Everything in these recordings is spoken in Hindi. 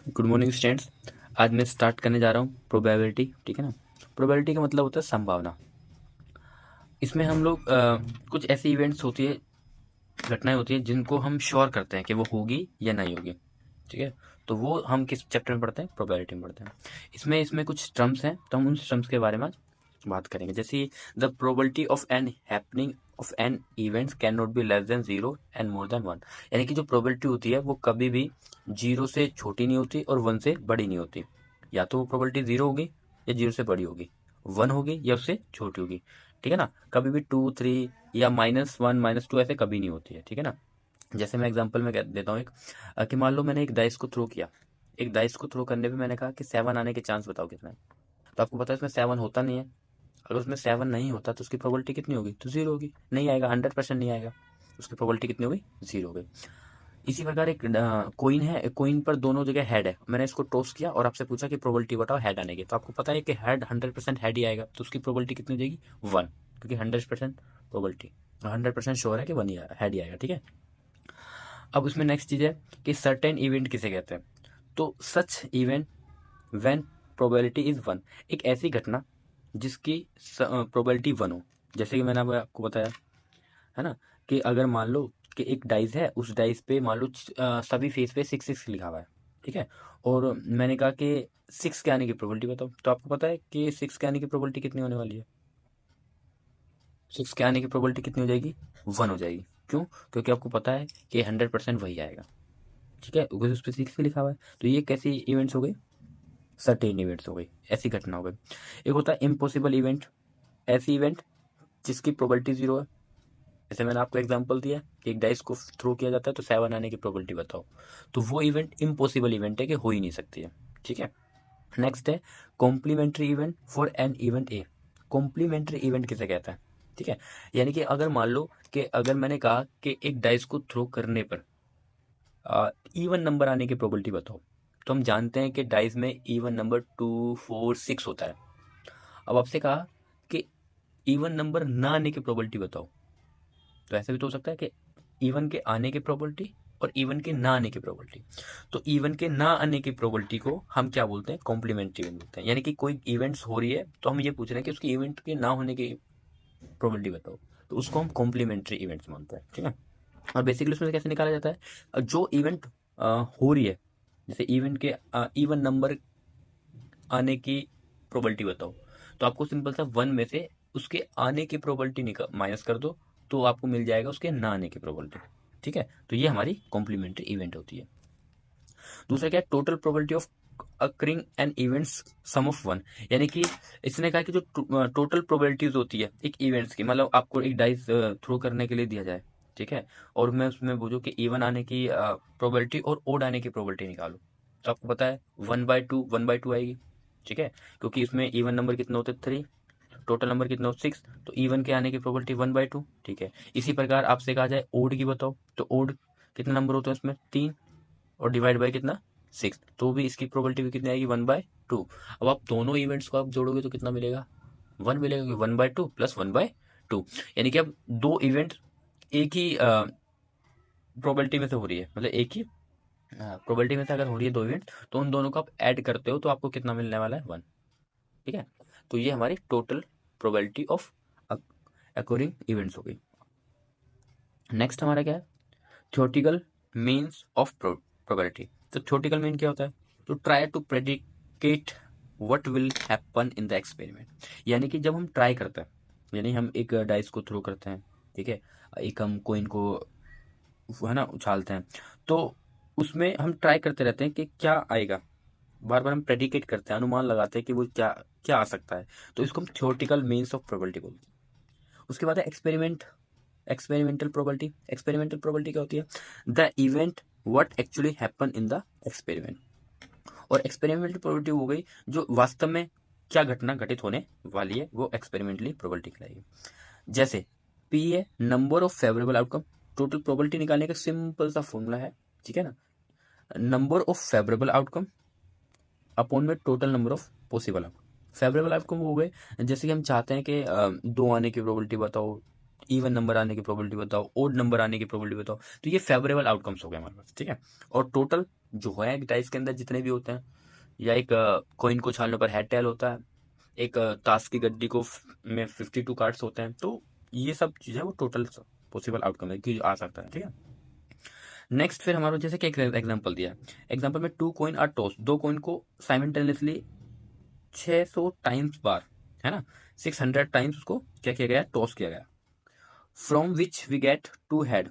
Good morning students. आज मैं स्टार्ट करने जा रहा हूँ प्रोबेबिलिटी। ठीक है ना। प्रोबेबिलिटी का मतलब होता है संभावना। इसमें हम लोग कुछ ऐसी इवेंट्स होती है, घटनाएं होती है जिनको हम श्योर करते हैं कि वो होगी या नहीं होगी। ठीक है। तो वो हम किस चैप्टर में पढ़ते हैं? प्रोबेबिलिटी में पढ़ते हैं। इसमें कुछ टर्म्स हैं, तो हम उन टर्म्स के बारे में आज बात करेंगे। जैसे the probability of an happening of an events can not be less than zero and more than one. यानी कि जो प्रोबेबिलिटी होती है वो कभी भी जीरो से छोटी नहीं होती और वन से बड़ी नहीं होती। या तो वो प्रोबेबिलिटी जीरो होगी या जीरो से बड़ी होगी, वन होगी या उससे छोटी होगी। ठीक है ना। कभी भी टू थ्री या -1 -2 ऐसे कभी नहीं होती है। ठीक है ना। जैसे मैं एग्जांपल में देता हूँ एक, कि मान लो मैंने एक डाइस को थ्रो किया। एक डाइस को थ्रो करने पे मैंने कहा कि 7 आने के चांस बताओ कितना है। तो आपको पता है इसमें 7 होता नहीं है। अगर उसमें 7 नहीं होता तो उसकी प्रोबेबिलिटी कितनी होगी? तो जीरो होगी, नहीं आएगा, 100% नहीं आएगा। उसकी प्रोबेबिलिटी कितनी होगी? जीरो हो गई। इसी प्रकार एक कोइन है, कोइन पर दोनों जगह हेड है। मैंने इसको टॉस किया और आपसे पूछा कि प्रोबेबिलिटी बताओ हेड आने की। तो आपको पता है कि हेड 100% हेड ही आएगा, तो उसकी प्रोबेबिलिटी कितनी हो जाएगी? 1। क्योंकि 100% प्रोबेबिलिटी, 100% श्योर है कि वन ही हेड ही आएगा। ठीक है। अब उसमें नेक्स्ट चीज है कि सर्टेन इवेंट किसे कहते हैं। तो सच event when probability is one. एक ऐसी घटना जिसकी प्रोबेबिलिटी वन हो। जैसे कि मैंने आपको बताया है ना, कि अगर मान लो कि एक डाइस है, उस डाइस पे मान लो सभी फेस पे 6 6 लिखा हुआ है। ठीक है। और मैंने कहा कि 6 के आने की प्रोबेबिलिटी बताओ। तो आपको पता है कि 6 के आने की प्रोबेबिलिटी कितनी होने वाली है? 6 के आने की प्रोबेबिलिटी कितनी हो जाएगी? 1 हो जाएगी। क्यों? क्योंकि आपको पता है कि 100% वही आएगा। ठीक है, बिकॉज उस पर 6 लिखा हुआ है। तो ये कैसी इवेंट्स हो गई? सर्टेन इवेंट्स हो गई, ऐसी घटना हो गई। एक होता है इम्पॉसिबल इवेंट। ऐसी इवेंट जिसकी प्रोबेबिलिटी जीरो है। जैसे मैंने आपको एग्जांपल दिया कि एक डाइस को थ्रो किया जाता है तो 7 आने की प्रोबेबिलिटी बताओ। तो वो इवेंट इम्पॉसिबल इवेंट है कि हो ही नहीं सकती है। ठीक है। नेक्स्ट है complementary event for an event A. Complementary event किसे कहता है? ठीक है। यानी कि अगर मान लो कि अगर मैंने कहा कि एक डाइस को थ्रो करने पर इवन नंबर आने की प्रोबेबिलिटी बताओ। तो हम जानते हैं कि डाइस में इवन नंबर 2 4 6 होता है। अब आपसे कहा कि इवन नंबर ना आने की प्रोबेबिलिटी बताओ। तो ऐसा भी तो हो सकता है कि इवन के आने की प्रोबेबिलिटी और इवन के ना आने की प्रोबेबिलिटी। तो इवन के ना आने की प्रोबेबिलिटी को हम क्या बोलते हैं? कॉम्प्लीमेंट्री इवेंट बोलते हैं। यानी कि कोई इवेंट्स हो रही है तो हम ये पूछ रहे हैं कि उसकी इवेंट के ना होने की प्रोबेबिलिटी बताओ। तो उसको हम कॉम्प्लीमेंट्री इवेंट्स मानते हैं। ठीक है। और बेसिकली उसमें से कैसे निकाला जाता है? जो इवेंट हो रही है, जैसे इवेंट के इवन नंबर आने की प्रोबेबिलिटी बताओ। तो आपको सिंपल सा वन में से उसके आने की प्रोबेबिलिटी माइनस कर दो, तो आपको मिल जाएगा उसके ना आने की प्रोबेबिलिटी। ठीक है। तो ये हमारी कॉम्प्लीमेंट्री इवेंट होती है। दूसरा क्या है? Total probability of occurring an events sum of one. यानी कि इसने कहा कि जो टोटल प्रोबेबिलिटीज होती है एक इवेंट्स की, मतलब आपको एक डाइस थ्रो करने के लिए दिया जाए। ठीक है। और मैं उसमें बोलूँ कि इवन आने की प्रोबेबिलिटी और ओड आने की प्रोबेबिलिटी निकालो। तो आपको पता है 1/2 आएगी। ठीक है। क्योंकि इसमें इवन नंबर कितने होते? 3। टोटल नंबर कितना हो? 6। तो इवन के आने की प्रोबेबिलिटी 1/2। ठीक है। इसी प्रकार आपसे कहा जाए ओड की बताओ, तो ओड कितने नंबर होते हैं इसमें? 3। और डिवाइड बाय कितना? 6। तो भी इसकी प्रोबेबिलिटी भी कितनी आएगी? 1/2। अब आप दोनों इवेंट्स को आप जोड़ोगे तो कितना मिलेगा? 1 मिलेगा। 1/2 प्लस 1/2, यानी कि अब दो इवेंट एक ही प्रोबेबिलिटी में से हो रही है, मतलब एक ही प्रोबेबिलिटी में से अगर हो रही है दो इवेंट, तो उन दोनों को आप ऐड करते हो तो आपको कितना मिलने वाला है? 1। ठीक है। तो ये हमारी total probability of occurring events हो गई। नेक्स्ट हमारा क्या है? Theoretical means of probability. तो थ्योरेटिकल मीन क्या होता है? To try to predicate what will happen in the experiment. यानी कि जब हम ट्राई करते हैं, यानी हम एक डाइस को थ्रो करते हैं। ठीक है। एक हम कोइन को है ना उछालते हैं, तो उसमें हम ट्राई करते रहते हैं कि क्या आएगा। बार बार हम प्रेडिकेट करते हैं, अनुमान लगाते हैं कि वो क्या क्या आ सकता है। तो इसको हम थ्योरेटिकल मीन्स ऑफ प्रोबेबिलिटी बोलते हैं। उसके बाद है experiment, experimental probability. Experimental probability क्या होती है? The event what actually happen in the experiment. और एक्सपेरिमेंटल प्रोबेबिलिटी हो गई जो वास्तव में क्या घटना घटित होने वाली है, वो एक्सपेरिमेंटली प्रोबेबिलिटी कहलाएगी। जैसे पी है number of favourable outcome. Total probability निकालने का सिंपल सा फॉर्मूला है। ठीक है ना। Number of favourable outcome upon में total number of possible outcome. Favourable outcome हो गए, जैसे कि हम चाहते हैं कि 2 आने की प्रोबेबिलिटी बताओ, इवन नंबर आने की प्रोबेबिलिटी बताओ, ओड नंबर आने की प्रोबेबिलिटी बताओ। तो ये फेवरेबल आउटकम्स हो गए हमारे पास। ठीक है। और टोटल जो है डाइस के अंदर जितने भी होते हैं, या एक कॉइन को उछालने पर हेड टेल होता है, एक ताश की गड्डी को में 52 कार्ड्स होते हैं। तो ये सब चीज़ें वो टोटल पॉसिबल आउटकम है कि आ सकता है, ठीक है। नेक्स्ट फिर हमारा जैसे कि एक एग्जांपल दिया, एग्जांपल में 2 कॉइन आर टॉस, 2 कॉइन को साइमल्टेनियसली 600 टाइम्स बार, है ना, 600 टाइम्स उसको क्या किया गया, टॉस किया गया, from which we get 2 head.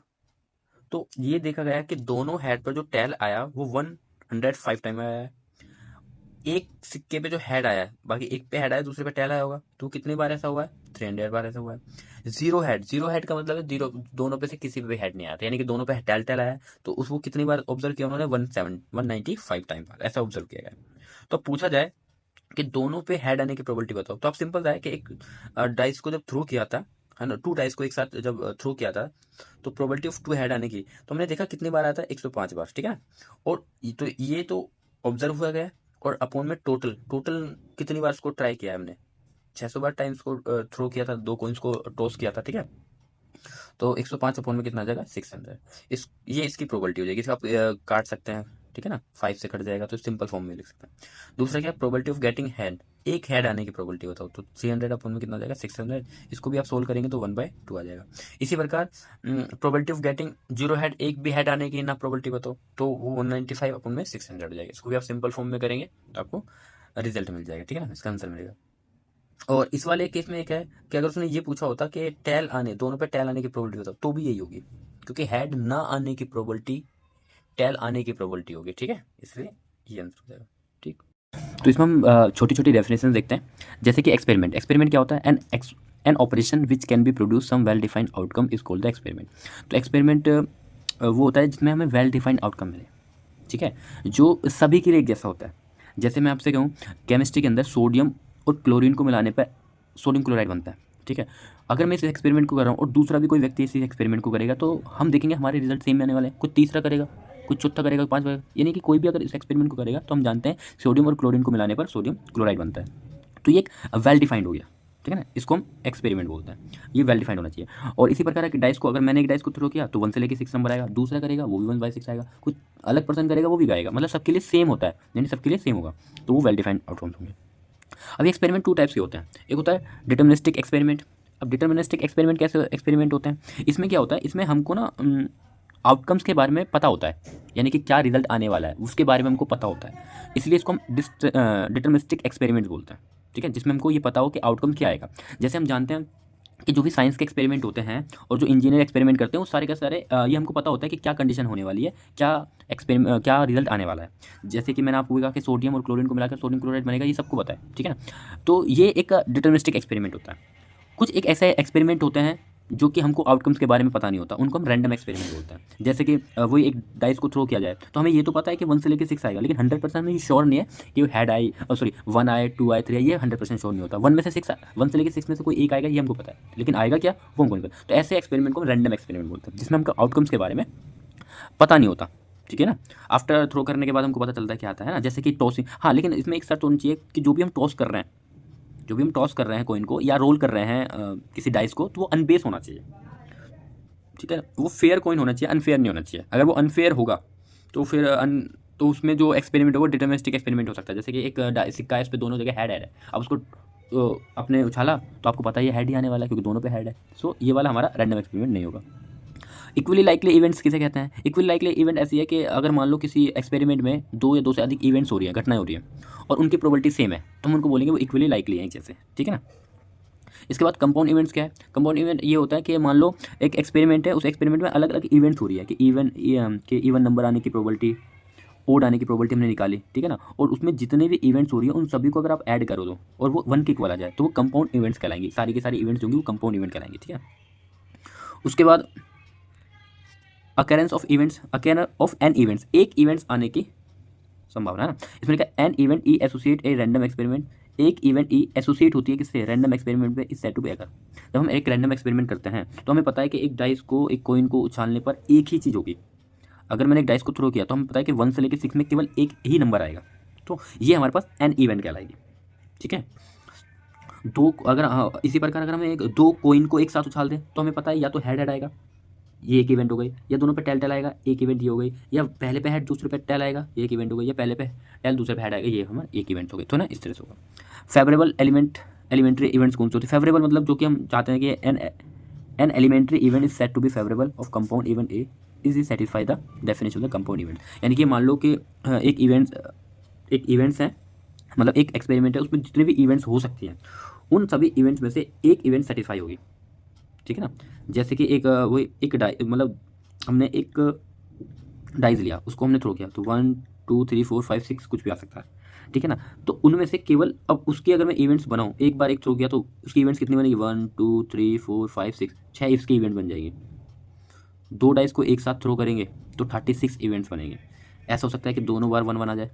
तो ये देखा गया कि दोनों हेड पर जो टेल आया वो 105 टाइम आया है। एक सिक्के पे जो हेड आया है, बाकी एक पे हेड आया दूसरे पे टेल आया होगा, तो कितनी बार ऐसा हुआ है, 300 बार ऐसा हुआ है। जीरो हेड का मतलब है जीरो, दोनों पे से किसी पे भी हेड नहीं आया था, यानी कि दोनों पे टेल टेल आया है, तो उसको कितनी बार ऑब्जर्व किया उन्होंने, 195 टाइम बार ऐसा ऑब्जर्व किया गया है। तो पूछा जाए कि दोनों पे हेड आने की प्रोबेबिलिटी बताओ, तो आप सिंपल है कि एक डाइस को जब थ्रो किया था, है ना, 2 डाइस को एक साथ जब थ्रो किया था, तो प्रोबेबिलिटी ऑफ 2 हेड आने की, तो हमने देखा कितनी बार आया था, 105 बार, ठीक है। और ये तो ऑब्जर्व हुआ गया, और अपॉन में टोटल टोटल कितनी बार उसको ट्राई किया है हमने, 600 बार टाइम्स को थ्रो किया था, 2 कोइंस को टॉस किया था, ठीक है। तो 105 अपॉन में कितना आ जाएगा, 600। ये इसकी प्रोबेबिलिटी हो जाएगी, इसको आप काट सकते हैं, ठीक है ना, 5 से कट जाएगा तो सिंपल फॉर्म में लिख सकते हैं। दूसरा क्या, प्रोबेबिलिटी ऑफ गेटिंग हेड, एक हेड आने की प्रोबेबिलिटी बताओ, तो 300 अपॉन में कितना आ जाएगा, 600। इसको भी आप सोल्व करेंगे तो 1/2 आ जाएगा। इसी प्रकार प्रोबेबिलिटी ऑफ गेटिंग 0 हेड, एक भी हेड आने की ना प्रोबेबिलिटी बताओ, तो वो 195 अपॉन में 600 हो जाएगा। इसको भी आप सिंपल फॉर्म में करेंगे तो आपको रिजल्ट मिल जाएगा, ठीक है ना, इसका आंसर मिलेगा। और इस वाले केस में एक है कि अगर उसने ये पूछा होता कि टेल आने, दोनों पे टेल आने की प्रोबेबिलिटी बताओ, तो भी यही होगी, क्योंकि हेड ना आने की प्रोबेबिलिटी टेल आने की प्रोबेबिलिटी होगी, ठीक है, इसलिए ये आंसर हो जाएगा, ठीक। तो इसमें हम छोटी छोटी डेफिनेशन देखते हैं, जैसे कि एक्सपेरिमेंट। एक्सपेरिमेंट क्या होता है, an operation which can be produce some well defined outcome is called the experiment. तो एक्सपेरिमेंट वो होता है जिसमें हमें वेल डिफाइंड आउटकम मिले, ठीक है, जो सभी के लिए एक जैसा होता है। जैसे मैं आपसे कहूँ, केमिस्ट्री के अंदर सोडियम और क्लोरीन को मिलाने पर सोडियम क्लोराइड बनता है, ठीक है। अगर मैं इस एक्सपेरिमेंट को कर रहा हूँ और दूसरा भी कोई व्यक्ति इस एक्सपेरिमेंट को करेगा, तो हम देखेंगे हमारे रिजल्ट सेम आने वाले हैं। कोई तीसरा करेगा, कोई चौथा करेगा, पाँचवा करेगा, यानी कि कोई भी अगर इस एक्सपेरिमेंट को करेगा तो हम जानते हैं सोडियम और क्लोरीन को मिलाने पर सोडियम क्लोराइड बनता है। तो ये एक वेल डिफाइंड हो गया, ठीक है ना, इसको हम एक्सपेरिमेंट बोलते हैं, ये वेल डिफाइंड होना चाहिए। और इसी प्रकार के डाइस को, अगर मैंने एक डाइस को थ्रो किया तो 1 से लेकर 6 नंबर आएगा, दूसरा करेगा वो भी 1/6 आएगा, कुछ अलग पर्सन करेगा वो भी गाएगा, मतलब सबके लिए सेम होता है, यानी सबके लिए सेम होगा, तो वो वेल डिफाइंड आउटकम्स होंगे। अब एक्सपेरिमेंट 2 टाइप्स के होते हैं, एक होता है डिटर्मिनिस्टिक एक्सपेरिमेंट। अब डिटर्मिनिस्टिक एक्सपेरिमेंट कैसे एक्सपेरिमेंट होते हैं, इसमें क्या होता है, इसमें हमको ना आउटकम्स के बारे में पता होता है, यानी कि क्या रिजल्ट आने वाला है उसके बारे में हमको पता होता है, इसलिए इसको हम डिटर्मिनिस्टिक एक्सपेरिमेंट बोलते हैं, ठीक है, जिसमें हमको ये पता हो कि आउटकम क्या आएगा। जैसे हम जानते हैं कि जो भी साइंस के एक्सपेरिमेंट होते हैं और जो इंजीनियर एक्सपेरिमेंट करते हैं वो सारे के सारे ये हमको पता होता है कि क्या कंडीशन होने वाली है, क्या रिजल्ट आने वाला है। जैसे कि मैंने आपको कहा कि सोडियम और क्लोरीन को मिलाकर सोडियम क्लोराइड बनेगा, ये सबको पता है, ठीक है ना। तो ये एक डिटर्मिनिस्टिक एक्सपेरिमेंट होता है। कुछ एक ऐसे एक्सपेरिमेंट होते हैं जो कि हमको आउटकम्स के बारे में पता नहीं होता, उनको हम रैंडम एक्सपेरिमेंट बोलते हैं। जैसे कि वही एक डाइस को थ्रो किया जाए तो हमें ये तो पता है कि 1 से लेकर 6 आएगा, लेकिन 100% हमें ये श्योर नहीं है कि हेड आई, सॉरी 1 आए, 2 आए, 3 आए, ये 100% श्योर नहीं होता। 1 में से 6, 1 से लेकर 6 में से कोई एक आएगा, ये हमको पता है, लेकिन आएगा क्या वो हमको नहीं पता। तो ऐसे एक्सपेरिमेंट को हम रैंडम एक्सपेरिमेंट बोलते हैं, जिसमें हमको आउटकम्स के बारे में पता नहीं होता, ठीक है ना। आफ्टर थ्रो करने के बाद हमको पता चलता है क्या आता है ना, जैसे कि टॉसिंग। हाँ, लेकिन इसमें एक शर्त होनी चाहिए कि जो भी हम टॉस कर रहे हैं, जो भी हम टॉस कर रहे हैं कॉइन को या रोल कर रहे हैं किसी डाइस को, तो वो अनबेस होना चाहिए, ठीक है, वो फेयर कॉइन होना चाहिए, अनफेयर नहीं होना चाहिए। अगर वो अनफेयर होगा तो फिर तो उसमें जो एक्सपेरिमेंट होगा डिटर्मिनिस्टिक एक्सपेरिमेंट हो सकता है। जैसे कि एक सिक्का है, इस पर दोनों जगह हेड है, अब उसको अपने उछाला तो आपको पता है ये हेड ही आने वाला है, क्योंकि दोनों पे हेड है। सो ये वाला हमारा रैंडम एक्सपेरिमेंट नहीं होगा। इक्वली लाइकली इवेंट्स किसे कहते हैं, इक्वली लाइकली इवेंट ऐसी है कि अगर मान लो किसी एक्सपेरिमेंट में 2 या 2 से अधिक इवेंट्स हो रही हैं, घटनाएं हो रही हैं, और उनकी प्रोबेबिलिटी सेम है, तो हम उनको बोलेंगे वो इक्वली लाइकली है एक जैसे, ठीक है ना। इसके बाद कंपाउंड इवेंट्स क्या है, कंपाउंड इवेंट ये होता है कि मान लो एक एक्सपेरिमेंट है, उस एक्सपेरिमेंट में अलग अलग इवेंट्स हो रही है कि इवन नंबर आने की प्रोबेबिलिटी, ओड आने की प्रोबेबिलिटी हमने निकाली, ठीक है ना, और उसमें जितने भी इवेंट्स हो रही है उन सभी को अगर आप ऐड करो दो और वो 1 के इक्वल आ जाए, तो वो कंपाउंड इवेंट्स कहलाएंगी, सारी की सारी इवेंट्स होंगी वो कंपाउंड इवेंट कहलाएंगी, ठीक है। उसके बाद अकेरेंस ऑफ एन इवेंट्स, एक इवेंट्स आने की संभावना है ना। इसमें लिखा an event E associate a random experiment, एक इवेंट ई एसोसिएट होती है किससे, रैंडम एक्सपेरिमेंट पे, इस सेट टू बी अगर। जब हम एक रैंडम एक्सपेरिमेंट करते हैं तो हमें पता है कि एक डाइस को, एक कॉइन को उछालने पर एक ही चीज़ होगी। अगर मैंने एक डाइस को थ्रो किया तो हमें पता है कि 1 से लेकर 6 में केवल एक ही नंबर आएगा, तो ये हमारे पास एन इवेंट कहलाएगी, ठीक है। दो अगर हाँ, इसी प्रकार अगर हम एक 2 कॉइन को एक साथ उछाल दें तो हमें पता है या तो हेड हेड आएगा, ये एक इवेंट हो गई, या दोनों पे टेल टेल आएगा, एक इवेंट ये हो गई, या पहले पे हेड दूसरे पे टेल आएगा, ये एक इवेंट हो गई, या पहले पे टेल दूसरे पे हेड आएगा, ये हमारा एक इवेंट हो गई। तो ना इस तरह से होगा। फेवरेबल एलिमेंट्री इवेंट्स कौन से होते हैं? फेवरेबल मतलब जो कि हम चाहते हैं कि an elementary event is set to be favourable of compound event A is satisfy the definition of the compound event. यानी कि मान लो कि एक इवेंट्स है, मतलब एक एक्सपेरिमेंट है, उसमें जितने भी इवेंट्स हो सकते हैं उन सभी इवेंट्स में से एक इवेंट सेटिस्फाई होगी, ठीक है ना। जैसे कि एक वो एक डाई, मतलब हमने एक डाइज लिया, उसको हमने थ्रो किया, तो 1 2 3 4 5 6 कुछ भी आ सकता है, ठीक है ना। तो उनमें से केवल अब उसके अगर मैं इवेंट्स बनाऊँ, एक बार एक थ्रो किया तो उसकी इवेंट्स कितनी बनेगी? 1 2 3 4 5 6, 6 इसके इवेंट बन जाएंगे। दो डाइस को एक साथ थ्रो करेंगे तो 36 इवेंट्स बनेंगे। ऐसा हो सकता है कि दोनों बार 1 1 आ जाए,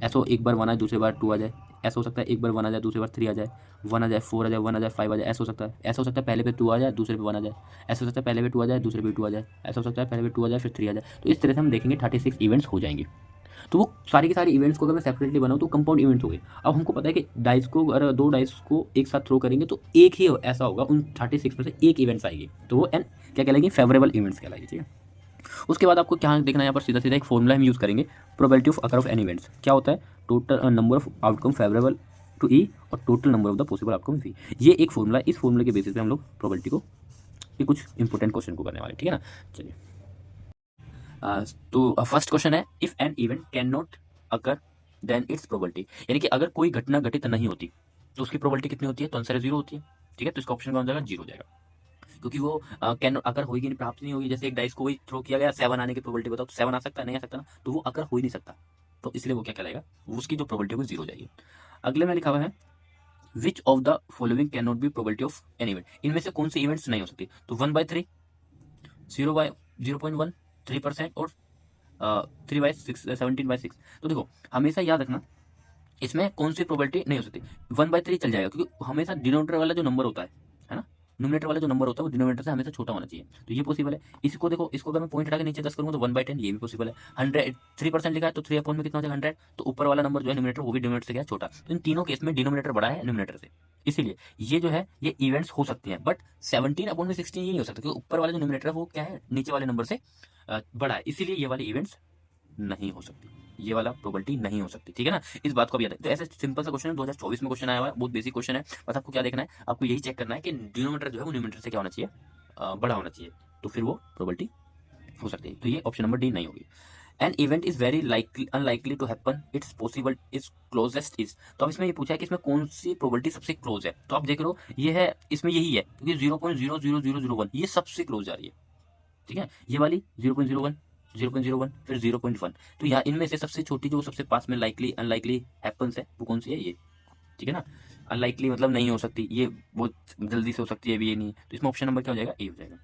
ऐसा एक बार 1 आए दूसरे बार 2 आ जाए, ऐसा हो सकता है एक बार 1 आ जाए दूसरी बार 3 आ जाए, 1 आ जाए 4 आ जाए, 1 आ जाए 5 आ जाए, ऐसा हो सकता है। ऐसा हो सकता है पहले पे 2 आ जाए दूसरे पे 1 आ जाए, ऐसा हो सकता है पहले पे 2 आ जाए दूसरे पे 2 आ जाए, ऐसा हो सकता है पहले पे 2 आ जाए फिर 3 आ जाए। तो इस तरह से हम देखेंगे 36 इवेंट्स हो जाएंगे। तो वो सारी की सारी इवेंट्स को अगर मैं सेपरेटली बनाऊँ तो कंपाउंड इवेंट्स हो गए। अब हमको पता है कि डाइस को अगर दो डाइस को एक साथ थ्रो करेंगे तो एक ही ऐसा होगा, उन 36 में से एक इवेंट्स आएगी, तो वो एन क्या कहलाएगी? फेवरेबल इवेंट्स कहलाएगी, ठीक है। उसके बाद आपको क्या देखना है यहाँ पर? सीधा सीधा एक फॉर्मूला हम यूज़ करेंगे, probability of occur of any events. क्या होता है? Total number of outcome favourable to E और total number of the possible outcome V. ये एक फॉर्मूला, इस फॉर्मूले के बेसिस पे हम लोग प्रोबेबिलिटी को, ये कुछ इंपॉर्टेंट क्वेश्चन को करने वाले, ठीक है ना। चलिए, तो फर्स्ट क्वेश्चन है, if an event can not occur then its probability. यानी कि अगर कोई घटना घटित नहीं होती तो उसकी प्रोबेबिलिटी कितनी होती है? तो आंसर 0 होती है, ठीक है। तो इसका ऑप्शन कौन जाएगा? 0 जाएगा, क्योंकि वो कैन अगर होगी नहीं, प्राप्त नहीं होगी। जैसे एक डाइस को वही थ्रो किया गया, 7 आने की प्रोबेबिलिटी बताओ, तो 7 आ सकता है? नहीं आ सकता ना, तो वो अगर हो ही नहीं सकता, तो इसलिए वो क्या कहलाएगा? उसकी जो प्रोबेबिलिटी होगी 0 जाएगी। अगले में लिखा हुआ है, which of the following can not B probability of any event. इनमें से कौन सी इवेंट्स नहीं हो सकती? तो 1/3, 0/0.1, 3% और 3/6, 17/6। तो देखो, हमेशा याद रखना इसमें कौन सी प्रोबेबिलिटी नहीं हो सकती। 1/3 चल जाएगा, क्योंकि हमेशा डिनोमिनेटर वाला जो नंबर होता है ना, न्यूमरेटर वाला जो नंबर होता है वो डिनोमिनेटर से हमेशा छोटा होना चाहिए, तो ये पॉसिबल है। इसको देखो, इसको अगर मैं पॉइंट हटा के नीचे 10 करूंगा तो 1/10, ये भी पॉसिबल है। 100 3% लिखा है तो 3 अपॉन में कितना हो जाएगा? 100। तो ऊपर वाला नंबर जो है न्यूमरेटर, वो भी डिनोमिनेटर से क्या है? छोटा। तो इन तीनों केस में डिनोमिनेटर बड़ा है न्यूमरेटर से, इसीलिए ये जो है ये इवेंट्स हो सकते हैं। बट 17/16 ये नहीं हो सकता, क्योंकि ऊपर वाला जो न्यूमरेटर है वो क्या है? नीचे वाले नंबर से बड़ा है, इसीलिए ये वाले इवेंट्स नहीं हो सकती, ये वाला प्रोबेबिलिटी नहीं हो सकती, ठीक है ना। इस बात को भी याद रखें। तो ऐसे सिंपल सा क्वेश्चन है, 2024 में क्वेश्चन आया हुआ है, बहुत बेसिक क्वेश्चन है। बस आपको क्या देखना है? आपको यही चेक करना है कि डिनोमिनेटर जो है वो न्यूमरेटर से क्या होना चाहिए? बड़ा होना चाहिए, तो फिर वो प्रोबेबिलिटी हो सकती है। तो ये ऑप्शन नंबर डी नहीं होगी। An event is very likely unlikely to happen, it's possible is closest is. तो अब इसमें ये पूछा है कि इसमें कौन सी प्रोबेबिलिटी सबसे क्लोज है। तो आप देख लो, ये है, इसमें यही है, क्योंकि 0.00001 ये सबसे क्लोज जा रही है, ठीक है। ये वाली 0.01, 0.01, फिर 0.1। तो यहाँ इनमें से सबसे छोटी जो सबसे पास में लाइकली अनलाइकली हैपन्स है वो कौन सी है? ये, ठीक है ना। अनलाइकली मतलब नहीं हो सकती, ये बहुत जल्दी से हो सकती है, अभी ये नहीं है। तो इसमें ऑप्शन नंबर क्या हो जाएगा? ए हो जाएगा।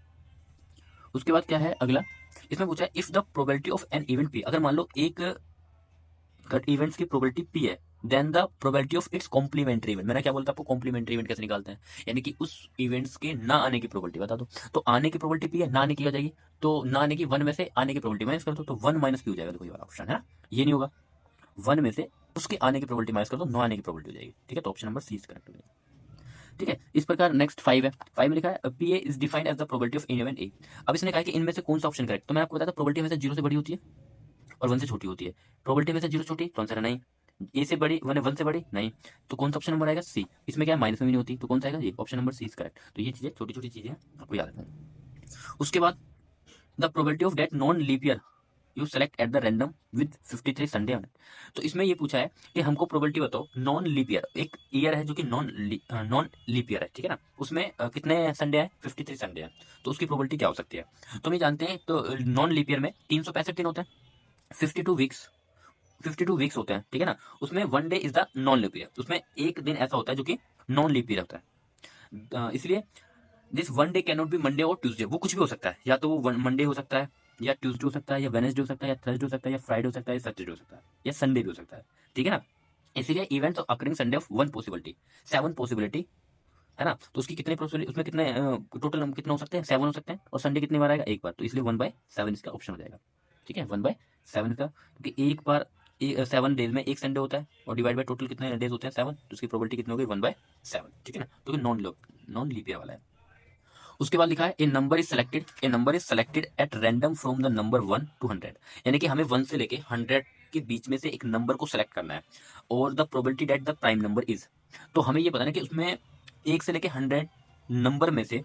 उसके बाद क्या है अगला? इसमें पूछा है, if the probability of an event P. अगर मान लो एक इवेंट्स की प्रोबेबिलिटी पी है, then the probability of its complementary event. मैंने क्या बोलता आपको? कॉम्प्लीमेंट्री इवेंट कैसे निकालते हैं, यानी कि उस इवेंट्स के ना आने की प्रोबेबिलिटी बता दो। तो आने की प्रोबेबिलिटी पी है, ना आने की हो जाएगी, तो ना आने की 1 में से आने की प्रोबेबिलिटी माइनस कर दो, तो 1 माइनस पी हो जाएगा। देखो ये वाला ऑप्शन है ना, ये नहीं होगा। 1 में से उसके आने की प्रोबेबिलिटी माइनस कर दो, ना आने की प्रोबेबिलिटी हो जाएगी, ठीक है। तो option number C is correct हो जाएगा, ठीक है। इस प्रकार नेक्स्ट 5 है। 5 में लिखा है, P A is defined as the probability of any event A. अब इसने कहा कि इनमें से कौन सा ऑप्शन करेक्ट। तो मैं आपको बताया था, प्रोबेबिलिटी हमेशा 0 से बड़ी होती है और 1 से छोटी होती है। प्रोबेबिलिटी में से 0 छोटी, तो आंसर है नहीं। ए से बड़ी 1 से बड़ी नहीं, तो कौन सा ऑप्शन नंबर आएगा? सी। इसमें क्या है? माइनस में भी नहीं होती, तो कौन सा आएगा? ये option number C is correct. तो ये चीजें छोटी छोटी चीजें आपको याद रखना। उसके बाद, the probability of that non leap year you select at the random with 53 Sunday on it. तो इसमें ये पूछा है कि हमको प्रोबेबिलिटी बताओ नॉन लीप ईयर, एक ईयर है जो कि नॉन लीप ईयर है, ठीक है ना। उसमें कितने संडे है? 53 संडे है, तो उसकी प्रोबेबिलिटी क्या हो सकती है? तो हम ये जानते हैं, तो नॉन लीप ईयर में 365 दिन होते हैं, 52 वीक्स होते हैं, ठीक है ना। उसमें 1 day is the non leap year, उसमें एक दिन ऐसा होता है जो कि नॉन लीप ईयर होता है। इसलिए this 1 day can not be Monday और ट्यूसडे। वो कुछ भी हो सकता है, या तो वो मंडे हो सकता है, या ट्यूसडे हो सकता है, या वेडनेसडे हो सकता है, या थर्सडे हो सकता है, या फ्राइडे हो सकता है, या सैटरडे हो सकता है, या संडे भी हो सकता है, ठीक है ना। इसीलिए events occurring Sunday off 1 possibility, 7 possibility है ना। तो उसकी कितने पॉसिबिलिटी, उसमें कितने टोटल नंबर कितने हो सकते हैं? 7 हो सकते हैं। और संडे कितनी बार आएगा? एक बार, तो इसलिए 1/7 इसका ऑप्शन हो जाएगा, ठीक है। 1/7 का, क्योंकि एक बार 7 डेज में एक संडे होता है, और डिवाइड बाय टोटल कितने डेज होते हैं? 7, तो उसकी प्रोबेबिलिटी कितनी हो गई? 1/7, ठीक है ना। तो नॉन लीप ईयर वाला है। उसके बाद लिखा है a number is selected at random from the number 1 to 100, यानी कि हमें 1 से लेके 100 के बीच में से एक नंबर को सेलेक्ट करना है, और the probability that the prime number is, तो हमें ये बताना है कि उसमें 1 से लेके 100 नंबर में से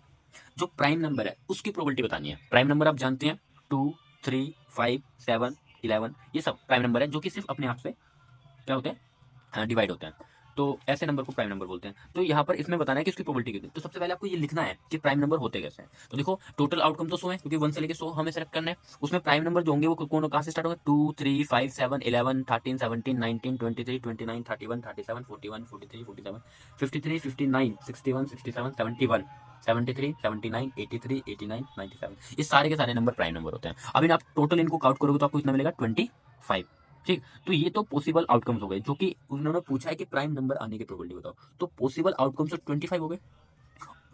जो प्राइम नंबर है उसकी प्रोबेबिलिटी बतानी है। प्राइम नंबर आप जानते हैं 2, 3, 5, 7, 11, ये सब प्राइम नंबर है जो कि सिर्फ अपने आप से क्या होते हैं, डिवाइड होते हैं, तो ऐसे नंबर को प्राइम नंबर बोलते हैं। तो यहाँ पर इसमें बताना है कि उसकी प्रोबेबिलिटी कितनी है। तो सबसे पहले आपको ये लिखना है कि प्राइम नंबर होते कैसे हैं। तो देखो टोटल आउटकम तो 100 है, क्योंकि 1 से लेके 100 हमें सेलेक्ट करना है। उसमें प्राइम नंबर जो होंगे वो कौन कहाँ से स्टार्ट होंगे, 2, 3, 5, 7, 11, 13, 17, 19, 23, 29, 31, 37, 41, 43, 47, 53, 59, 61, 67, 71, 73, 79, 83, 89, 97, ये सारे के सारे नंबर प्राइम नंबर होते हैं। अब इन आप टोटल इनको काउंट करोगे तो आपको इतना मिलेगा 25। ठीक, तो ये तो पॉसिबल आउटकम्स हो गए, जो कि उन्होंने पूछा है कि प्राइम नंबर आने की प्रोबेबिलिटी बताओ, तो पॉसिबल आउटकम्स तो 25 हो गए।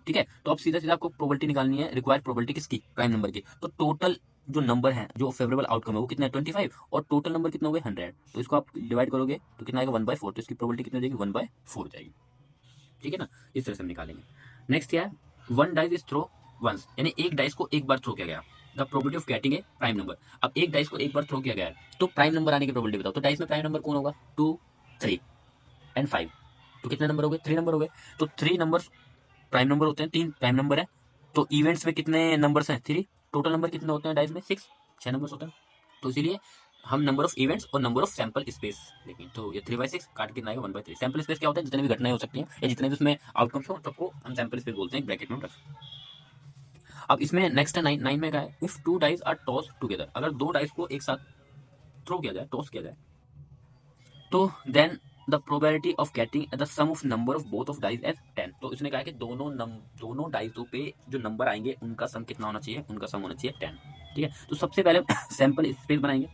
ठीक है, तो अब सीधा सीधा आपको प्रोबेबिलिटी निकालनी है, रिक्वायर्ड प्रोबेबिलिटी किसकी, प्राइम नंबर की। तो टोटल जो नंबर है, जो फेवरेबल आउटकम है वो कितना है 25, और टोटल नंबर कितना हो गया 100, तो इसको आप डिवाइड करोगे तो कितना आएगा 1/4, तो इसकी प्रोबेबिलिटी कितनी हो जाएगी 1/4 हो जाएगी। ठीक है ना, इस तरह से हम निकालेंगे। नेक्स्ट क्या है, one dice is throw once, यानी एक डाइस को एक बार थ्रो किया गया, the probability of getting a prime number. अब एक डाइस को एक बार थ्रो किया गया है तो प्राइम नंबर आने की प्रोबेबिलिटी बताओ। तो डाइस में प्राइम नंबर कौन होगा, 2, 3 एंड 5, तो कितने नंबर हो गए, 3 नंबर हो गए। तो 3 नंबर प्राइम नंबर होते हैं, 3 प्राइम नंबर है। तो इवेंट्स में कितने नंबर्स हैं, 3। टोटल नंबर कितने होते हैं डाइस में, 6 नंबर्स होते हैं। तो इसीलिए हम नंबर ऑफ इवेंट्स और नंबर ऑफ सैंपल स्पेस देखें, तो ये 3/6 काट कितना आएगा 1/3। सैंपल स्पेस क्या होता है, जितने भी घटनाएं हो सकती हैं या जितने भी उसमें आउटकम्स हो सबको हम सैंपल स्पेस बोलते हैं, ब्रैकेट में रख। अब इसमें नेक्स्ट है 9 में क्या है, if 2 dice are toss together, अगर 2 डाइस को एक साथ थ्रो किया जाए, टॉस किया जाए, तो then the probability of getting the sum of number of both of dice as 10, तो इसने कहा कि दोनों डाइसों पे जो नंबर आएंगे उनका सम कितना होना चाहिए, उनका सम होना चाहिए 10। ठीक है, तो सबसे पहले सैंपल स्पेस बनाएंगे।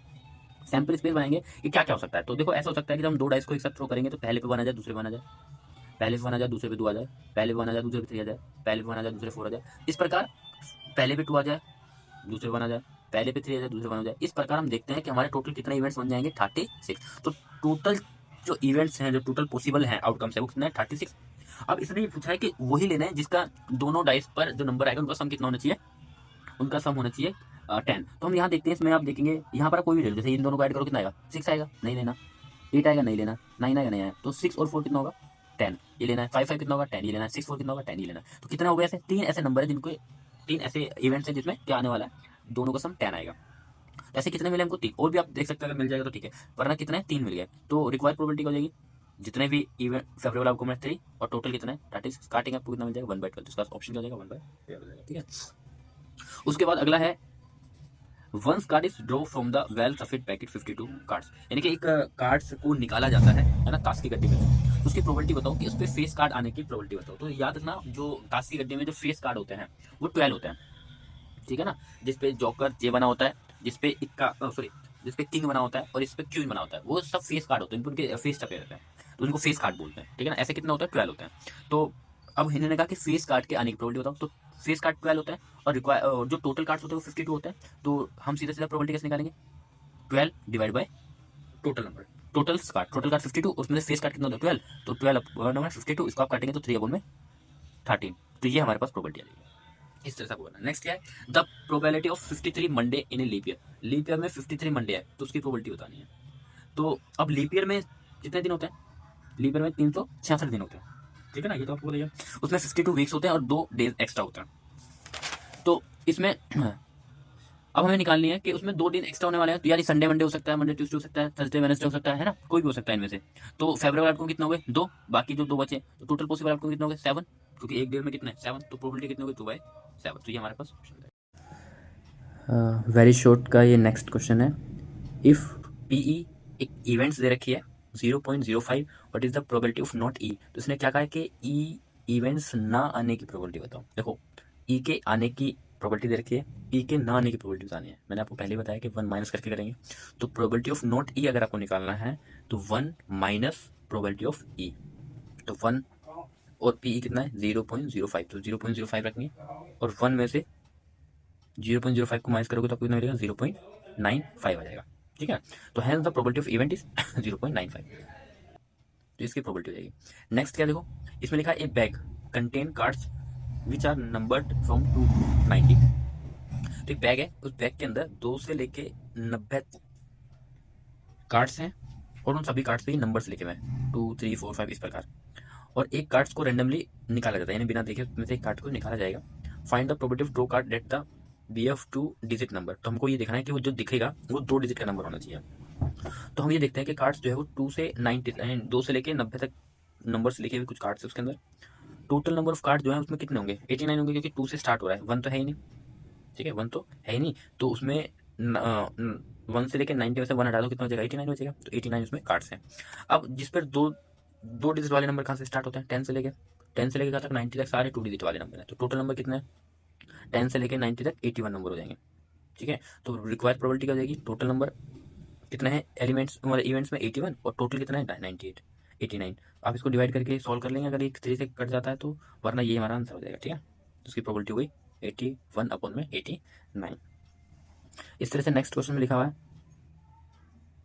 सैंपल स्पेस बनाएंगे कि क्या क्या हो सकता है। तो देखो ऐसा हो सकता है कि जब हम 2 डाइस को एक साथ थ्रो करेंगे तो पहले पे 1 आ जाए, दूसरे पे 1 आ जाए, पहले पे 1 आ जाए, दूसरे पे 2 आ जाए, पहले पे 1 आ जाए, दूसरे पे 3 आ जाए, पहले पे 1 आ जाए, दूसरे पे 4 आ जाए। इस प्रकार पहले पे 2 आ जाए, दूसरे पे 1 आ जाए, पहले पे 3 आ जाए, दूसरे पे 1 आ जाए। इस प्रकार हम देखते हैं कि हमारे टोटल कितने इवेंट्स बन जाएंगे, 36। तो टोटल जो इवेंट्स हैं, जो टोटल पॉसिबल हैं आउटकम्स है, वो कितना है 36। अब इसने ये पूछा है कि वही लेना है जिसका दोनों डाइस पर जो नंबर आएगा उनका सम कितना होना चाहिए, उनका सम होना चाहिए 10। तो हम यहाँ देखते हैं, इसमें आप देखेंगे यहाँ पर कोई भी ले लो, जैसे इन दोनों को ऐड करो कितना आएगा, 6 आएगा, नहीं लेना। 8 आएगा, नहीं लेना। 9 आएगा, नहीं आएगा। तो 6 और 4 कितना होगा 10, ये लेना है। 5 5 कितना होगा 10, ये लेना है। 6 4 कितना होगा 10, ये लेना है। तो कितना हो गया, ऐसे 3 ऐसे नंबर है जिनको 3 ऐसे इवेंट्स है जिसमें क्या आने वाला है, दोनों का सम 10 आएगा। तो ऐसे कितने मिले हमको, 3। और भी आप देख सकते हैं, अगर मिल जाएगा तो ठीक है, वरना कितना है 3 मिल गया। तो रिक्वायर्ड प्रोबेबिलिटी हो जाएगी जितने भी इवेंट फेवरेबल आउटकम है 3, और टोटल कितना है 36, काटेंगे आपको कितना मिल जाएगा 1/12, तो इसका ऑप्शन क्या हो जाएगा 1/12 हो जाएगा। ठीक है, उसके बाद अगला है once card is draw from the well shuffled packet 52 cards, यानी कि एक कार्ड्स को निकाला जाता है ना, ताश की गड्डी में से, तो उसकी प्रोबेबिलिटी बताओ कि उस पर फेस कार्ड आने की प्रोबेबिलिटी बताओ। तो याद रखना, जो ताश की गड्डी में जो फेस कार्ड होते हैं वो 12 होते हैं। ठीक है ना, जिसपे जॉकर जे बना होता है, जिसपे इक्का सॉरी जिसपे किंग बना होता है और इस पे क्वीन बना होता है, वो सब फेस कार्ड होते हैं, उनके फेस छपे रहते हैं, तो उनको फेस कार्ड बोलते हैं। ठीक है ना, ऐसे कितना होता है 12 होते हैं। तो अब इन्होंने कहा कि फेस कार्ड के आने की प्रोबेबिलिटी बताओ, तो फेस कार्ड 12 होता है, और जो टोटल कार्ड्स होते हैं वो 52 होते हैं। तो हम सीधा सीधा प्रोबेबिलिटी कैसे निकालेंगे, 12 divide by total number, total card 52, उसमें से फेस कार्ड कितना होता है 12, तो 12 52, इसको आप काटेंगे तो 3/13, तो ये हमारे पास प्रोबेबिलिटी आ जाएगी। इस तरह से बोलना। नेक्स्ट क्या है, the probability of 53 Monday in a leap year. Leap year में 53 मंडे है, तो उसकी प्रोबेबिलिटी बतानी है। तो अब लीप ईयर में कितने दिन होते हैं, लीप ईयर में 366 दिन होते हैं। ठीक है ना, ये तो आपको बताइए। उसमें 52 वीक्स होते हैं और 2 डेज एक्स्ट्रा होते हैं। तो इसमें अब हमें निकालनी है कि उसमें 2 दिन एक्स्ट्रा होने वाले हैं, तो यार संडे मंडे हो सकता है, मंडे ट्यूसडे हो सकता है, थर्सडे वेडनेसडे हो सकता है ना, कोई भी हो सकता है इनमें से। तो फेवरेबल आउटकम कितना हो गए 2, बाकी जो 2 बचे, तो टोटल पॉसिबल आउटकम कितना हो गए 7, क्योंकि एक डेज में कितना है 7, तो प्रोबेबिलिटी कितनी हो गई 2/7, तो ये हमारे पास ऑप्शन है। वेरी शॉर्ट का ये नेक्स्ट क्वेश्चन है, इफ पीई एक इवेंट्स दे रखी है 0.05, what is the probability of not E. तो इसने क्या कहा है कि ई इवेंट्स ना आने की प्रोबेबिलिटी बताओ। देखो ई के आने की प्रोबेबिलिटी दे रखी है, ई के ना आने की प्रोबेबिलिटी बतानी है। मैंने आपको पहले बताया कि 1 माइनस करके करेंगे। तो प्रोबेबिलिटी ऑफ नॉट ई अगर आपको निकालना है तो 1 माइनस प्रोबेबिलिटी ऑफ ई, तो 1 और पी कितना है 0.05, तो 0.05 रखेंगे, और 1 में से 0.05 को माइनस करोगे तो आपको कितना मिलेगा 0.95 आ जाएगा। ठीक है, तो hence the probability of event is 0.95, तो इसकी प्रोबेबिलिटी हो जाएगी। नेक्स्ट क्या देखो, इसमें लिखा है a bag contain cards which are numbered from 2 to 90। तो एक बैग है, उस बैग के अंदर 2 से लेके 90 कार्ड्स हैं और उन सभी कार्ड्स पे नंबर्स लिखे हुए हैं 2 3 4 5 इस प्रकार। और एक कार्ड्स को रेंडमली निकाला जाता है, यानी बिना देखे उसमें से एक कार्ड को निकाला जाएगा। Find the probability of draw card that the BF 2 digit number. तो हमको ये देखना है कि वो जो दिखेगा वो 2 डिजिट का नंबर होना चाहिए। तो हम ये देखते हैं कि कार्ड्स जो है वो 2 से 90 2 से लेके 90 तक नंबर्स लिखे हुए कुछ कार्ड्स है उसके अंदर। टोटल नंबर ऑफ कार्ड जो है उसमें कितने होंगे? 89 होंगे, क्योंकि 2 से स्टार्ट हो रहा है, 1 तो है ही नहीं। ठीक है, 1 तो है ही नहीं, तो उसमें 1 से लेकर 90 में से 1 हटा दो, कितना हो जाएगा? 89 हो जाएगा। तो 89 उसमें कार्ड्स हैं। अब जिस पर दो डिजिट वाले नंबर कहाँ से स्टार्ट होते हैं? 10 से लेके कहाँ तक? 90 तक सारे 2 डिजिट वाले नंबर हैं। तो टोटल नंबर कितने हैं? 10 से लेकर 90 तक 81 नंबर हो जाएंगे। ठीक है, तो रिक्वायर्ड प्रोबेबिलिटी क्या हो जाएगी? टोटल नंबर कितना है एलिमेंट्स मतलब इवेंट्स में? 81, और टोटल कितना है? 98 89। आप इसको डिवाइड करके सॉल्व कर लेंगे अगर एक 3 से कट जाता है तो, वरना ये हमारा आंसर हो जाएगा। ठीक है, तो उसकी प्रोबेबिलिटी हो गई 81 अपॉन में 89। इस तरह से नेक्स्ट क्वेश्चन में लिखा हुआ है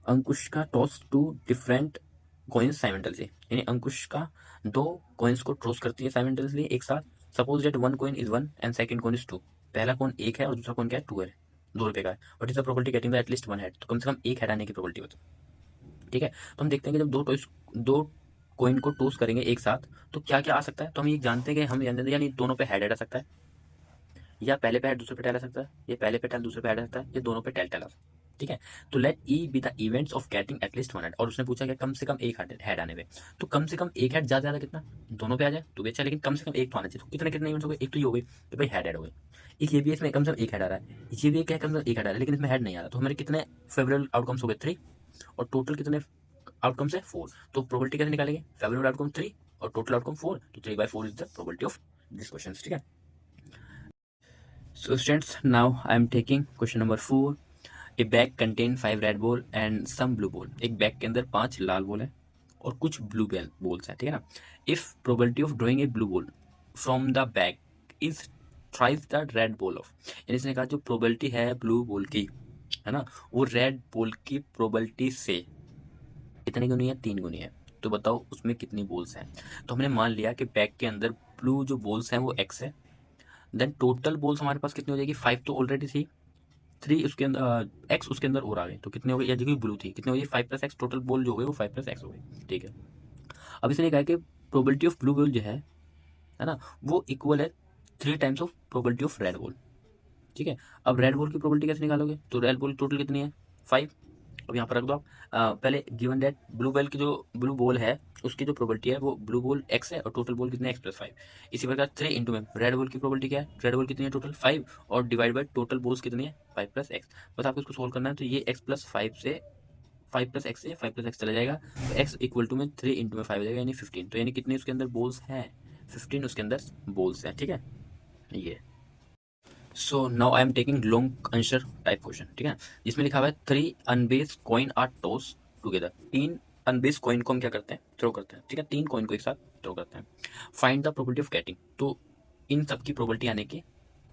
अंकुश का toss two different coins simultaneously, यानी अंकुश का 2 कॉइन्स को टॉस करती है साइमल्टेनियसली एक साथ। Suppose that one coin is 1 and second coin is 2। पहला कॉइन 1 है और दूसरा कॉइन क्या है? 2 है, 2 रुपए का है। But is the probability getting the at least 1 head. तो कम से कम एक हेड आने की प्रोबेबिलिटी होती है। ठीक है, तो हम देखते हैं कि जब दो कॉइन को टॉस करेंगे एक साथ तो क्या क्या आ सकता है। तो हम ये जानते हैं कि हम जानते हैं यानी दोनों पे हेड आ सकता है, या पहले पे हेड दूसरे पे टेल आ सकता है, या पहले पे टेल दूसरे पे हेड आ सकता है, या दोनों पे टेल टेल आ सकता है। ठीक है, तो let E be the events of getting at least 1 head. और उसने पूछा कि कम से कम एक हेड आने पे, तो कम से कम एक हेड ज्यादा ज्यादा कितना? दोनों पे आ जाए तो भी अच्छा, लेकिन कम से कम एक तो आना चाहिए। तो कितने कितने इवेंट्स हो गए? एक तो ये हो गई कि भाई हेड हो गए। एक ये भी है, इसमें कम से कम एक हेड आ रहा है। ये भी कम से कम एक हेड आ रहा है, लेकिन इसमें हेड नहीं आ रहा। तो हमारे कितने फेवरेबल आउटकम्स हो गए? 3। और टोटल कितने आउटकम्स है? 4। तो प्रोबेबिलिटी कैसे निकालेंगे? फेवरेबल आउटकम 3 और टोटल आउटकम 4, तो 3/4 is the probability of this question. ठीक है, so students, now I am taking question number 4। A bag contain 5 red ball and some blue ball. एक बैग के अंदर 5 लाल बॉल है और कुछ ब्लू बॉल्स हैं। ठीक है ना। If probability of drawing a blue ball from the bag is thrice the red ball of, यानी इसने कहा जो प्रोबेबिलिटी है ब्लू बॉल की, है ना, वो रेड बॉल की प्रोबेबिलिटी से कितनी गुनी है? 3 गुनी है। तो बताओ उसमें कितनी बॉल्स हैं। तो हमने मान लिया कि बैग के अंदर ब्लू जो बॉल्स हैं वो x है। देन टोटल बॉल्स हमारे पास कितनी हो जाएगी? 5 तो ऑलरेडी थी, 3 उसके अंदर एक्स उसके अंदर और आ गए, तो कितने हो गए? या जो ब्लू थी कितने हो गई? 5 + x। टोटल बॉल जो हो गए वो 5 + x हो गए। ठीक है, अब इसने कहा कि प्रोबेबिलिटी ऑफ ब्लू बॉल जो है ना, वो इक्वल है 3 times of probability of red ball. ठीक है, अब रेड बॉल की प्रोबेबिलिटी कैसे निकालोगे? तो रेड बॉल टोटल कितनी है? 5। अब यहाँ पर रख दो आप। पहले गिवन दैट ब्लू बॉल की जो ब्लू बॉल है उसकी जो प्रोबेबिलिटी है वो ब्लू बॉल x है और टोटल बॉल कितने? x + 5। इसी प्रकार 3 इंटू में रेड बॉल की प्रोबेबिलिटी क्या है? रेड बॉल कितनी है? टोटल 5, और डिवाइड बाय टोटल बॉल्स कितनी है? 5 + x। बस आपको इसको सोल्व करना है। तो ये x + 5 से 5 + x से 5 + x चला जाएगा, तो x इक्वल टू में 3 इंटू में 5 हो जाएगा, यानी 15। तो यानी कितने उसके अंदर बॉल्स हैं? 15 उसके अंदर बॉल्स हैं। ठीक है, ये so now I am taking long answer type question. ठीक है, जिसमें लिखा हुआ है 3 unbiased coin are toss together. 3 unbiased coin को हम क्या करते हैं? थ्रो करते हैं। ठीक है, 3 कॉइन को एक साथ थ्रो करते हैं। Find the probability of getting. तो इन सब की प्रोबेबिलिटी आने की,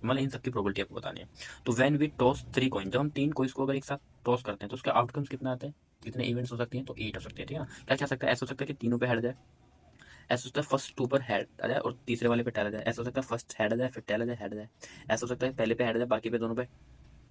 मतलब इन सब की प्रोबेबिलिटी आपको बतानी है। तो व्हेन वी टॉस 3 कॉइन, जब हम 3 कॉइन्स को अगर एक साथ टॉस करते हैं तो उसके आउटकम्स कितना आते हैं? कितने इवेंट्स हो सकती हैं? तो 8 हो सकते हैं। ठीक है ना, क्या क्या सकता है? ऐसा हो सकता है कि तीनों पे हेड जाए, ऐसा हो सकता है फर्स्ट 2 पर हेड आ जाए और तीसरे वाले पे टेल आ जाए, ऐसा हो सकता है फर्स्ट हेड आ जाए फिर टेल आ जाए हेड आ जाए, ऐसा हो सकता है पहले पे हेड आ जाए बाकी पे दोनों पे,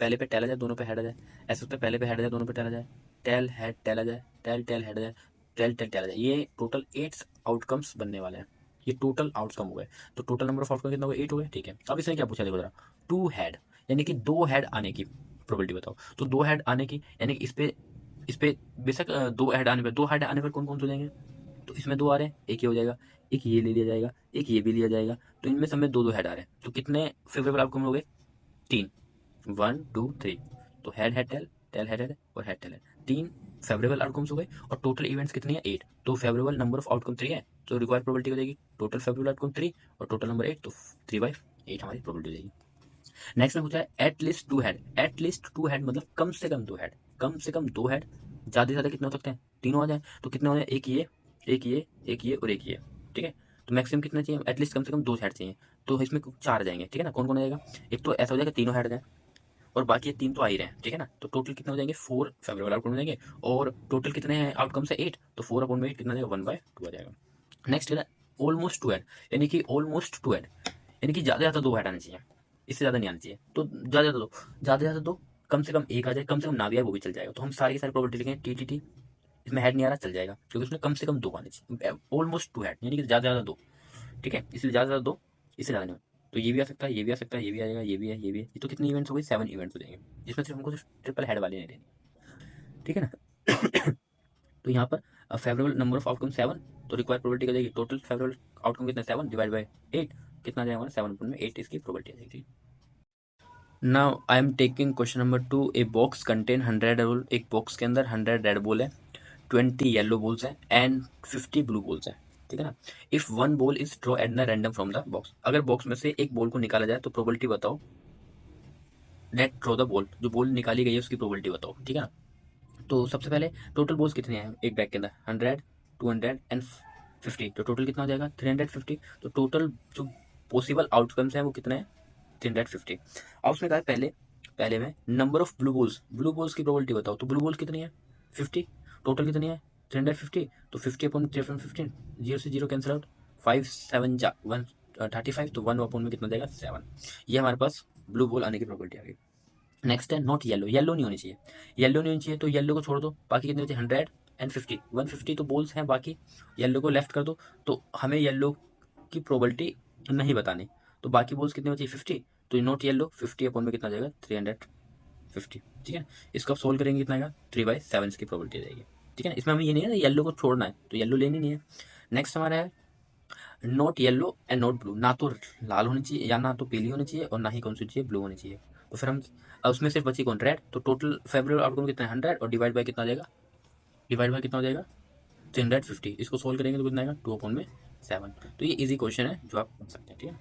पहले पे टेल आ जाए दोनों पे हेड आ जाए, ऐसा हो सकता है पहले पे हेड आ जाए दोनों पे टेल आ जाए, टेल हेड टेल आ जाए, टेल टेल हेड आ जाए, टेल टेल टेल आ जाए। ये टोटल 8 आउटकम्स बनने वाले हैं। ये टोटल आउटकम हो गए। तो टोटल नंबर ऑफ आउटकम कितना हो गया? 8 हो गए। ठीक है, अब इसने क्या पूछा देखो जरा, 2 हेड, यानी कि 2 हेड आने की प्रोबेबिलिटी बताओ। तो 2 हेड आने की यानी कि इस पे बेशक 2 हेड आने पर, 2 हेड आने पर कौन कौन से हो जाएंगे? तो इसमें 2 आ रहे हैं, एक ये हो जाएगा, एक ये ले लिया जाएगा, एक ये भी लिया जाएगा। तो इनमें सब में 2 2 हेड आ रहे हैं। तो कितने फेवरेबल आउटकम हो गए? 3, 1 2 3। तो head head tail, tail head head और head tail head, 3 favourable outcomes हो गए। और टोटल इवेंट्स कितनी है? 8। तो फेवरेबल नंबर ऑफ आउटकम 3 है, तो रिक्वायर्ड प्रोबेबिलिटी हो जाएगी टोटल फेवरेबल आउटकम 3 और टोटल नंबर 8, तो 3/8 हमारी प्रोबेबिलिटी हो जाएगी। नेक्स्ट में पूछा है at least 2 head. At least 2 head मतलब कम से कम 2 हेड, कम से कम 2 हेड। ज्यादा से ज्यादा कितने हो सकते हैं? तीनों आ जाए। तो कितने हो जाए? एक ये, एक ये, एक ये और एक ये। ठीक है, तो मैक्सिमम कितना चाहिए? एटलीस्ट कम से कम 2 हेड चाहिए। तो इसमें 4 आ जाएंगे। ठीक है ना, कौन कौन आ जाएगा? एक तो ऐसा हो जाएगा तीनों हेड जाए और बाकी ये 3 तो आ ही रहे हैं। ठीक है ना, तो टोटल कितने हो जाएंगे? 4 फेवरेबल आउटकम हो जाएंगे। और टोटल कितने हैं आउटकम से? 8। तो 4/8 कितना आ जाएगा? 1/2 आ जाएगा। नेक्स्ट है ऑलमोस्ट 2 हेड, यानी कि ऑलमोस्ट 2 हेड, यानी कि ज़्यादा ज़्यादा 2 हटाने चाहिए, इससे ज़्यादा नहीं आना चाहिए। तो ज़्यादा दो, कम से कम एक आ जाए, कम से कम ना भी आए वो भी चल जाएगा। तो हम सारी की सारी प्रॉपर्टी लिखें टी टी टी, इसमें हेड नहीं आ रहा चल जाएगा, क्योंकि उसमें कम से कम 2 आने चाहिए, ऑलमोस्ट 2 हेड, यानी कि ज़्यादा ज़्यादा 2। ठीक है, इसलिए ज़्यादा ज़्यादा 2, इससे ज़्यादा नहीं। तो ये भी आ सकता है, ये भी आ सकता है, ये भी आ जाएगा, ये भी है, ये भी है। ये तो कितने इवेंट्स हो गए, 7 इवेंट्स हो जाएंगे, जिसमें सिर्फ हमको सिर्फ ट्रिपल हेड वाले नहीं लेनी। ठीक है ना। तो यहाँ पर फेवरेबल नंबर ऑफ आउटकम 7, तो रिक्वायर्ड प्रोबेबिलिटी क्या जाएगी, टोटल फेवरेबल आउटकम कितना 7 डिवाइड बाई 8, कितना आ जाएगा हमारा 7 में 8 इसकी प्रोबेबिलिटी आ जाएगी। Now I am taking question number 2, a box contain 100 red ball, एक बॉक्स के अंदर 100 रेड बॉल है, 20 येलो बॉल्स है एंड 50 ब्लू बॉल्स है। ठीक है ना। If one ball is draw at the random from the box, अगर बॉक्स में से एक बॉल को निकाला जाए तो प्रोबेबिलिटी बताओ, लेट ड्रॉ द बॉल, जो बॉल निकाली गई है उसकी प्रोबेबिलिटी बताओ। ठीक है ना। तो सबसे पहले टोटल बॉल्स कितने हैं एक बैग के अंदर, 100, 200 एंड 50, तो टोटल कितना हो जाएगा 350। तो टोटल जो पॉसिबल आउटकम्स हैं वो कितने हैं 350। अब उसमें कहा है पहले पहले में नंबर ऑफ ब्लू बॉल्स की प्रोबेबिलिटी बताओ, तो ब्लू बॉल्स कितनी है 50, टोटल कितनी है 350, तो 50 अपॉन 315, जीरो से जीरो कैंसिल आउट, 5 7 जा 135, तो 1 अपॉन में कितना जाएगा 7। ये हमारे पास ब्लू बॉल आने की प्रोबेबिलिटी आ गई। नेक्स्ट है नॉट येलो, येलो नहीं होनी चाहिए, येलो नहीं होनी चाहिए, तो येलो को छोड़ दो, बाकी कितने बचे 100 एंड 50, 150 तो बॉल्स हैं बाकी, येलो को लेफ्ट कर दो। तो हमें येलो की प्रोबेबिलिटी नहीं बतानी, तो बाकी बॉल्स कितने बचे 50, तो नॉट येलो 50 अपॉन में कितना जाएगा 350। ठीक है, इसको आप सोल्व करेंगे कितना आएगा 3/7 इसकी प्रोबेबिलिटी आ जाएगी। ठीक है ना, इसमें हमें ये नहीं है येलो को छोड़ना है, तो येलो लेनी नहीं है। नेक्स्ट हमारा है not yellow and not blue, ना तो लाल होनी चाहिए या ना तो पीली होनी चाहिए और ना ही कौन सी चाहिए ब्लू होनी चाहिए। तो फिर हम उसमें सिर्फ बची कौन रेड, तो टोटल फेवरेबल आउटकम कितना है 100 और डिवाइड बाय कितना आ जाएगा, डिवाइड बाय कितना हो जाएगा 350। इसको सोल्व करेंगे तो कितना आएगा 2 अपॉन में 7। तो ये इजी क्वेश्चन है जो आप कर सकते हैं। ठीक है।